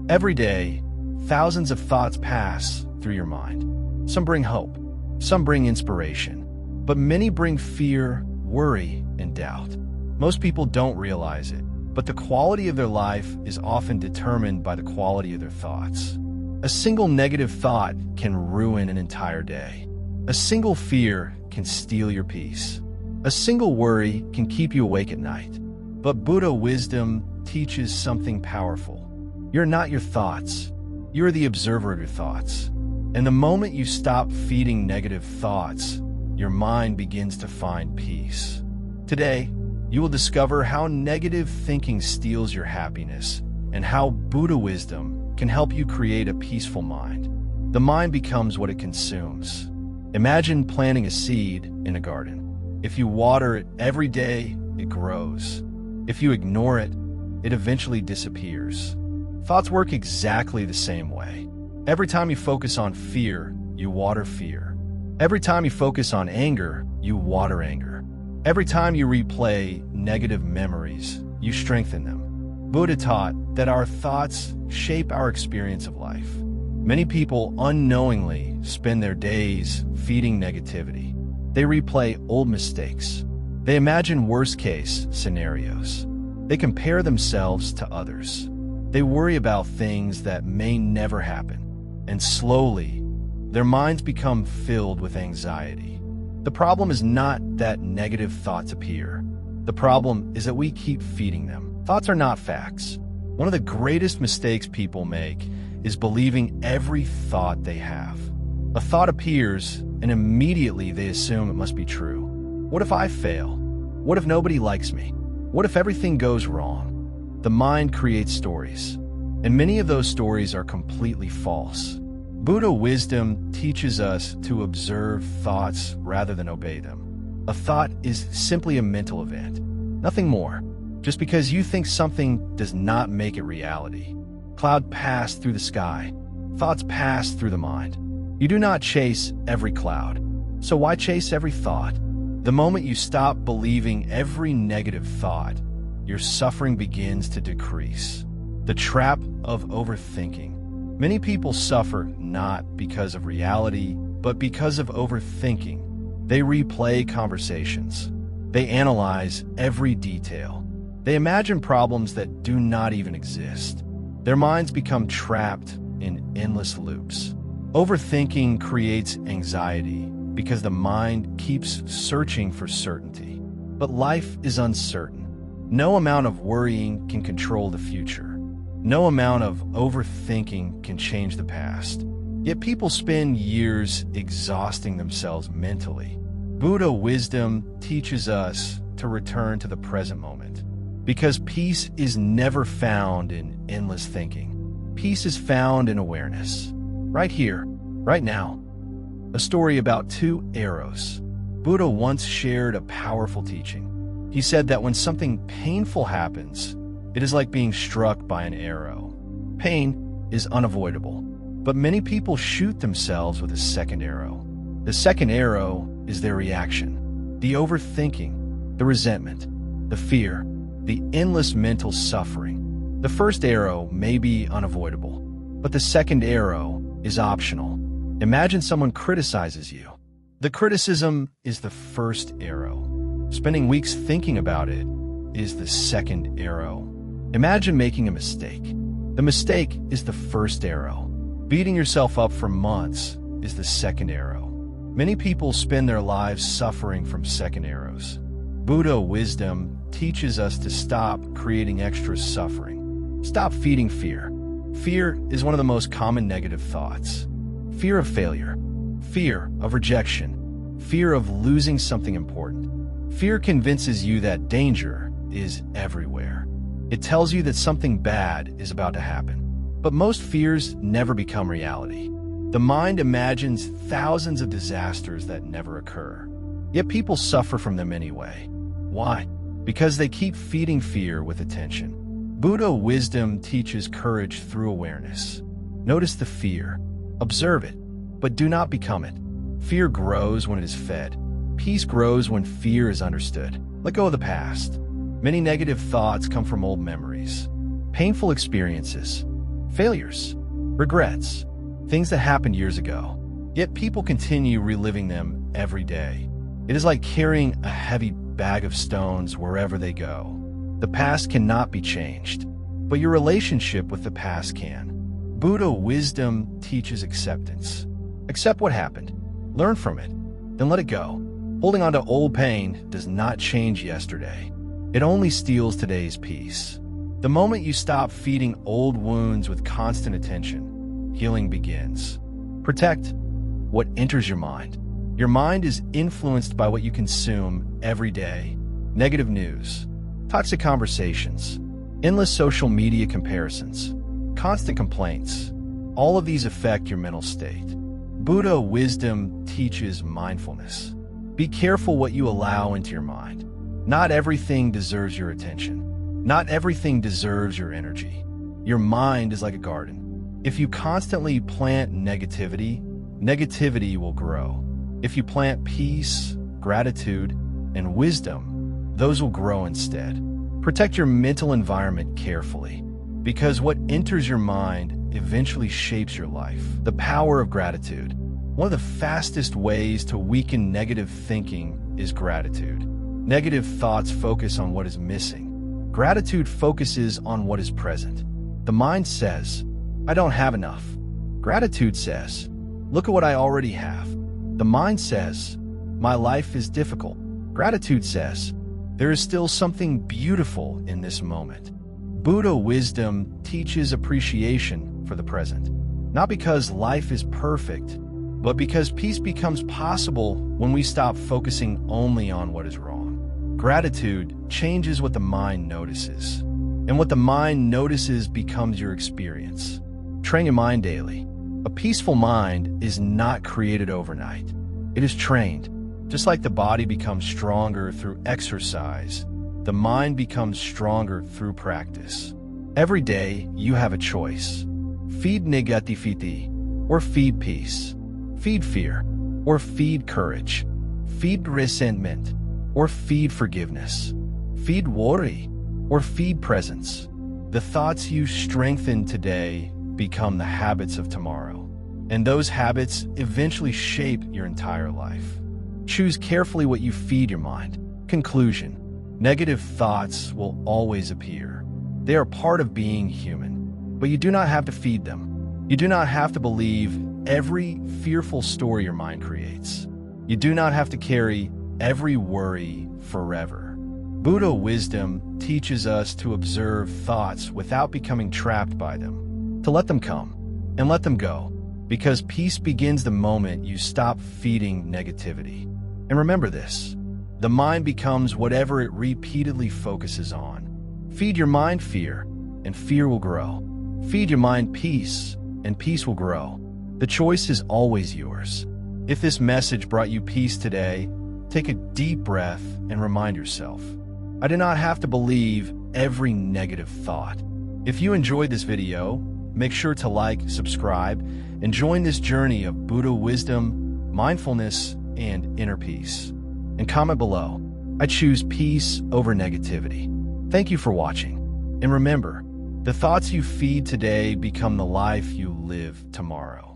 Every day, thousands of thoughts pass through your mind. Some bring hope, some bring inspiration, but many bring fear, worry, and doubt. Most people don't realize it, but the quality of their life is often determined by the quality of their thoughts. A single negative thought can ruin an entire day. A single fear can steal your peace. A single worry can keep you awake at night. But Buddha wisdom teaches something powerful. You're not your thoughts. You're the observer of your thoughts. And the moment you stop feeding negative thoughts, your mind begins to find peace. Today, you will discover how negative thinking steals your happiness and how Buddha wisdom can help you create a peaceful mind. The mind becomes what it consumes. Imagine planting a seed in a garden. If you water it every day, it grows. If you ignore it, it eventually disappears. Thoughts work exactly the same way. Every time you focus on fear, you water fear. Every time you focus on anger, you water anger. Every time you replay negative memories, you strengthen them. Buddha taught that our thoughts shape our experience of life. Many people unknowingly spend their days feeding negativity. They replay old mistakes. They imagine worst-case scenarios. They compare themselves to others. They worry about things that may never happen. And slowly, their minds become filled with anxiety. The problem is not that negative thoughts appear. The problem is that we keep feeding them. Thoughts are not facts. One of the greatest mistakes people make is believing every thought they have. A thought appears, and immediately they assume it must be true. What if I fail? What if nobody likes me? What if everything goes wrong? The mind creates stories, and many of those stories are completely false. Buddha wisdom teaches us to observe thoughts rather than obey them. A thought is simply a mental event, nothing more. Just because you think something does not make it reality. Clouds pass through the sky. Thoughts pass through the mind. You do not chase every cloud. So why chase every thought? The moment you stop believing every negative thought, your suffering begins to decrease. The trap of overthinking. Many people suffer not because of reality, but because of overthinking. They replay conversations. They analyze every detail. They imagine problems that do not even exist. Their minds become trapped in endless loops. Overthinking creates anxiety because the mind keeps searching for certainty. But life is uncertain. No amount of worrying can control the future. No amount of overthinking can change the past. Yet people spend years exhausting themselves mentally. Buddha wisdom teaches us to return to the present moment. Because peace is never found in endless thinking. Peace is found in awareness. Right here, right now. A story about two arrows. Buddha once shared a powerful teaching. He said that when something painful happens, it is like being struck by an arrow. Pain is unavoidable, but many people shoot themselves with a second arrow. The second arrow is their reaction. The overthinking, the resentment, the fear, the endless mental suffering. The first arrow may be unavoidable, but the second arrow is optional. Imagine someone criticizes you. The criticism is the first arrow. Spending weeks thinking about it is the second arrow. Imagine making a mistake. The mistake is the first arrow. Beating yourself up for months is the second arrow. Many people spend their lives suffering from second arrows. Buddha wisdom teaches us to stop creating extra suffering. Stop feeding fear. Fear is one of the most common negative thoughts. Fear of failure. Fear of rejection. Fear of losing something important. Fear convinces you that danger is everywhere. It tells you that something bad is about to happen. But most fears never become reality. The mind imagines thousands of disasters that never occur. Yet people suffer from them anyway. Why? Because they keep feeding fear with attention. Buddha wisdom teaches courage through awareness. Notice the fear. Observe it, but do not become it. Fear grows when it is fed. Peace grows when fear is understood. Let go of the past. Many negative thoughts come from old memories, painful experiences, failures, regrets, things that happened years ago. Yet people continue reliving them every day. It is like carrying a heavy bag of stones wherever they go. The past cannot be changed, but your relationship with the past can. Buddha wisdom teaches acceptance. Accept what happened, learn from it, then let it go. Holding on to old pain does not change yesterday. It only steals today's peace. The moment you stop feeding old wounds with constant attention, healing begins. Protect what enters your mind. Your mind is influenced by what you consume every day. Negative news, toxic conversations, endless social media comparisons, constant complaints. All of these affect your mental state. Buddha wisdom teaches mindfulness. Be careful what you allow into your mind. Not everything deserves your attention. Not everything deserves your energy. Your mind is like a garden. If you constantly plant negativity, negativity will grow. If you plant peace, gratitude, and wisdom, those will grow instead. Protect your mental environment carefully, because what enters your mind eventually shapes your life. The power of gratitude. One of the fastest ways to weaken negative thinking is gratitude. Negative thoughts focus on what is missing. Gratitude focuses on what is present. The mind says, I don't have enough. Gratitude says, look at what I already have. The mind says, my life is difficult. Gratitude says, there is still something beautiful in this moment. Buddha wisdom teaches appreciation for the present. Not because life is perfect, but because peace becomes possible when we stop focusing only on what is wrong. Gratitude changes what the mind notices, and what the mind notices becomes your experience. Train your mind daily. A peaceful mind is not created overnight. It is trained. Just like the body becomes stronger through exercise, the mind becomes stronger through practice. Every day, you have a choice. Feed negativity or feed peace. Feed fear or feed courage. Feed resentment or feed forgiveness. Feed worry or feed presence. The thoughts you strengthen today become the habits of tomorrow, and those habits eventually shape your entire life. Choose carefully what you feed your mind. Conclusion: negative thoughts will always appear. They are part of being human, but you do not have to feed them. You do not have to believe every fearful story your mind creates. You do not have to carry every worry forever. Buddha wisdom teaches us to observe thoughts without becoming trapped by them, to let them come and let them go, because peace begins the moment you stop feeding negativity. And remember this: the mind becomes whatever it repeatedly focuses on. Feed your mind fear, and fear will grow. Feed your mind peace, and peace will grow. The choice is always yours. If this message brought you peace today, take a deep breath and remind yourself, I do not have to believe every negative thought. If you enjoyed this video, make sure to like, subscribe, and join this journey of Buddha wisdom, mindfulness, and inner peace. And comment below, I choose peace over negativity. Thank you for watching. And remember, the thoughts you feed today become the life you live tomorrow.